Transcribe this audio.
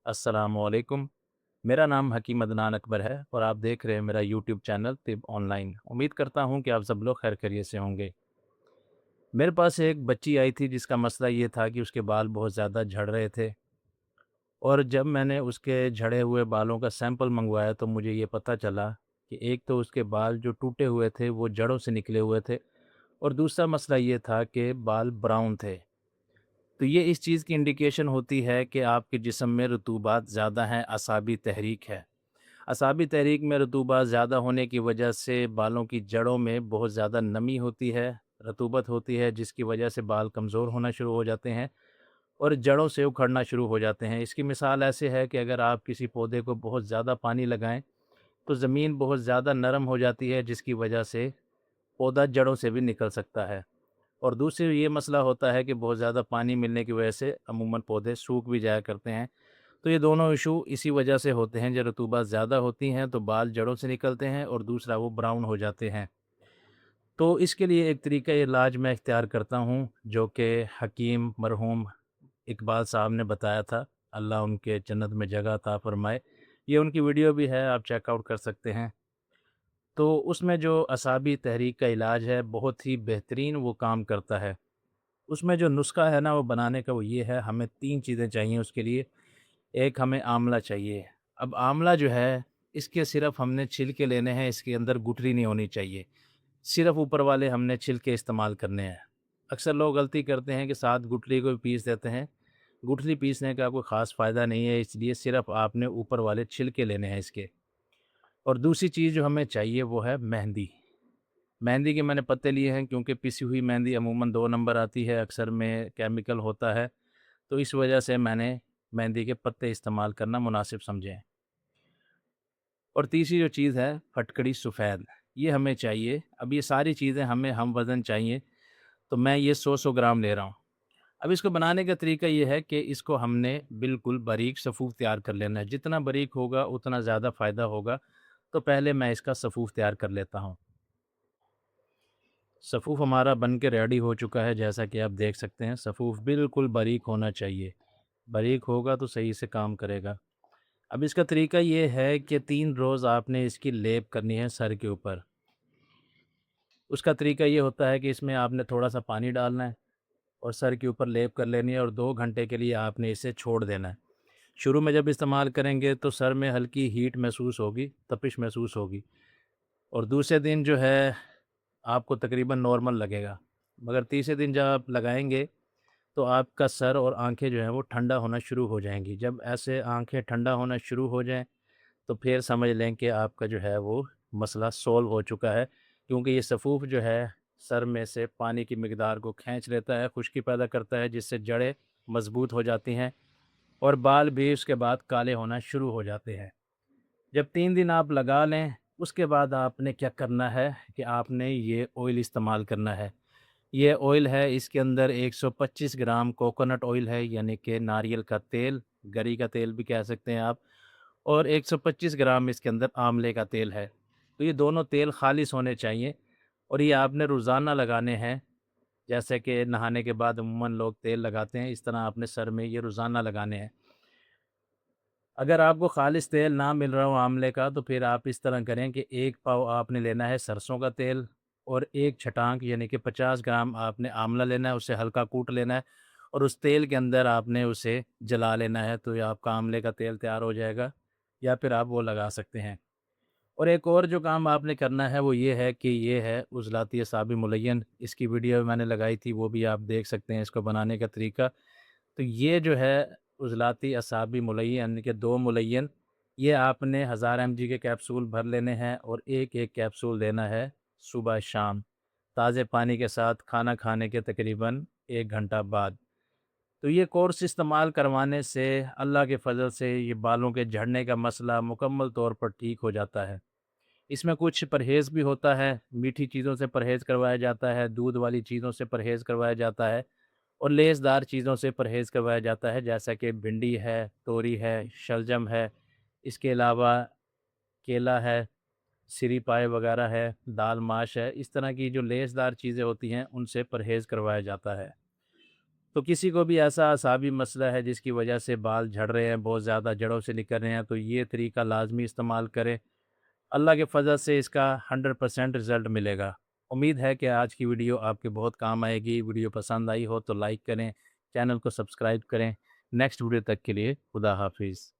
अस्सलामुअलैकुम। मेरा नाम हकीम अदनान अकबर है और आप देख रहे हैं मेरा यूट्यूब चैनल तिब ऑनलाइन। उम्मीद करता हूं कि आप सब लोग खैर खैरियत से होंगे। मेरे पास एक बच्ची आई थी जिसका मसला ये था कि उसके बाल बहुत ज़्यादा झड़ रहे थे और जब मैंने उसके झड़े हुए बालों का सैंपल मंगवाया तो मुझे ये पता चला कि एक तो उसके बाल जो टूटे हुए थे वो जड़ों से निकले हुए थे और दूसरा मसला ये था कि बाल ब्राउन थे। तो ये इस चीज़ की इंडिकेशन होती है कि आपके जिस्म में रतूबात ज़्यादा हैं, असाबी तहरीक है। असाबी तहरीक में रतूबत ज़्यादा होने की वजह से बालों की जड़ों में बहुत ज़्यादा नमी होती है, रतूबत होती है, जिसकी वजह से बाल कमज़ोर होना शुरू हो जाते हैं और जड़ों से उखड़ना शुरू हो जाते हैं। इसकी मिसाल ऐसे है कि अगर आप किसी पौधे को बहुत ज़्यादा पानी लगाएं तो ज़मीन बहुत ज़्यादा नरम हो जाती है, जिसकी वजह से पौधा जड़ों से भी निकल सकता है। और दूसरी ये मसला होता है कि बहुत ज़्यादा पानी मिलने की वजह से अमूमन पौधे सूख भी जाया करते हैं। तो ये दोनों इशू इसी वजह से होते हैं, जब रतूबत ज़्यादा होती हैं तो बाल जड़ों से निकलते हैं और दूसरा वो ब्राउन हो जाते हैं। तो इसके लिए एक तरीका इलाज मैं इख्तियार करता हूँ जो कि हकीम मरहूम इकबाल साहब ने बताया था, अल्लाह उनके जन्नत में जगह अता फ़रमाए। ये उनकी वीडियो भी है, आप चेकआउट कर सकते हैं। तो उसमें जो असाबी तहरीक का इलाज है बहुत ही बेहतरीन वो काम करता है। उसमें जो नुस्ख़ा है ना वो बनाने का वो ये है, हमें 3 चीज़ें चाहिए उसके लिए। एक हमें आंवला चाहिए। अब आंवला जो है इसके सिर्फ़ हमने छिलके लेने हैं, इसके अंदर गुठली नहीं होनी चाहिए। सिर्फ़ ऊपर वाले हमने छिलके इस्तेमाल करने हैं। अक्सर लोग गलती करते हैं कि साथ गुठली को भी पीस देते हैं। गुठली पीसने का कोई ख़ास फ़ायदा नहीं है, इसलिए सिर्फ़ आपने ऊपर वाले छिलके लेने हैं इसके। और दूसरी चीज़ जो हमें चाहिए वो है मेहंदी। मेहंदी के मैंने पत्ते लिए हैं क्योंकि पिसी हुई मेहंदी अमूमन 2 नंबर आती है, अक्सर में केमिकल होता है, तो इस वजह से मैंने मेहंदी के पत्ते इस्तेमाल करना मुनासिब समझे हैं। और तीसरी जो चीज़ है फटकड़ी सफ़ेद, ये हमें चाहिए। अब ये सारी चीज़ें हमें हम वज़न चाहिए, तो मैं ये 100-100 ग्राम ले रहा हूँ। अब इसको बनाने का तरीका ये है कि इसको हमने बिल्कुल बारीक सफ़ूफ़ तैयार कर लेना है, जितना बारीक होगा उतना ज़्यादा फ़ायदा होगा। तो पहले मैं इसका सफ़ूफ़ तैयार कर लेता हूँ। सफ़ूफ़ हमारा बन के रेडी हो चुका है, जैसा कि आप देख सकते हैं सफ़ूफ़ बिल्कुल बारीक होना चाहिए। बारीक होगा तो सही से काम करेगा। अब इसका तरीका ये है कि 3 रोज़ आपने इसकी लेप करनी है सर के ऊपर। उसका तरीका ये होता है कि इसमें आपने थोड़ा-सा पानी डालना है और सर के ऊपर लेप कर लेनी है और 2 घंटे के लिए आपने इसे छोड़ देना है। शुरू में जब इस्तेमाल करेंगे तो सर में हल्की हीट महसूस होगी, तपिश महसूस होगी और दूसरे दिन जो है आपको तकरीबन नॉर्मल लगेगा। मगर तीसरे दिन जब आप लगाएँगे तो आपका सर और आँखें जो हैं वो ठंडा होना शुरू हो जाएँगी। जब ऐसे आँखें ठंडा होना शुरू हो जाएँ तो फिर समझ लें कि आपका जो है वो मसला सॉल्व हो चुका है, क्योंकि ये सफ़ूफ़ जो है सर में से पानी की मिक़दार को खींच लेता है, खुश्की पैदा करता है, जिससे जड़ें मज़बूत हो जाती हैं और बाल भी उसके बाद काले होना शुरू हो जाते हैं। जब 3 दिन आप लगा लें, उसके बाद आपने क्या करना है कि आपने ये ऑयल इस्तेमाल करना है। ये ऑयल है, इसके अंदर 125 ग्राम कोकोनट ऑयल है, यानी कि नारियल का तेल, गरी का तेल भी कह सकते हैं आप, और 125 ग्राम इसके अंदर आंवले का तेल है। तो ये दोनों तेल खालिस होने चाहिए और ये आपने रोज़ाना लगाने हैं। जैसे कि नहाने के बाद अमूमन लोग तेल लगाते हैं, इस तरह आपने सर में ये रोज़ाना लगाने हैं। अगर आपको खालिस तेल ना मिल रहा हो आंवले का, तो फिर आप इस तरह करें कि 1 पाव आपने लेना है सरसों का तेल और 1 छटाक यानी कि 50 ग्राम आपने आंवला लेना है, उसे हल्का कूट लेना है और उस तेल के अंदर आपने उसे जला लेना है, तो ये आपका आंवले का तेल तैयार हो जाएगा या फिर आप वो लगा सकते हैं। और एक और जो काम आपने करना है वो ये है कि ये है उज़लाती असाबी मुलय्यन, इसकी वीडियो मैंने लगाई थी, वो भी आप देख सकते हैं इसको बनाने का तरीका। तो ये जो है उज़लाती असाबी मुलय्यन यानी कि 2 मुलय्यन, ये आपने 1000 एमजी के कैप्सूल भर लेने हैं और एक-एक कैप्सूल लेना है सुबह-शाम, ताज़े पानी के साथ खाना खाने के तकरीबन 1 घंटा बाद। तो ये कोर्स इस्तेमाल करवाने से अल्लाह के फ़ज़ल से ये बालों के झड़ने का मसला मुकम्मल तौर पर ठीक हो जाता है। इसमें कुछ परहेज़ भी होता है, मीठी चीज़ों से परहेज़ करवाया जाता है, दूध वाली चीज़ों से परहेज़ करवाया जाता है और लेसदार चीज़ों से परहेज़ करवाया जाता है, जैसा कि भिंडी है, तोरी है, शलजम है, इसके अलावा केला है, सिरी पाए वगैरह है, दाल माश है, इस तरह की जो लेसदार चीज़ें होती हैं, उनसे परहेज़ करवाया जाता है। تو کسی کو بھی ایسا اعصابی مسئلہ ہے جس کی وجہ سے بال جھڑ رہے ہیں، بہت زیادہ جڑوں سے نکل رہے ہیں، تو یہ طریقہ لازمی استعمال کریں۔ اللہ کے فضل سے اس کا 100% رزلٹ ملے گا۔ امید ہے کہ آج کی ویڈیو آپ کے بہت کام آئے گی۔ ویڈیو پسند آئی ہو تو لائک کریں، چینل کو سبسکرائب کریں۔ نیکسٹ ویڈیو تک کے لیے خدا حافظ۔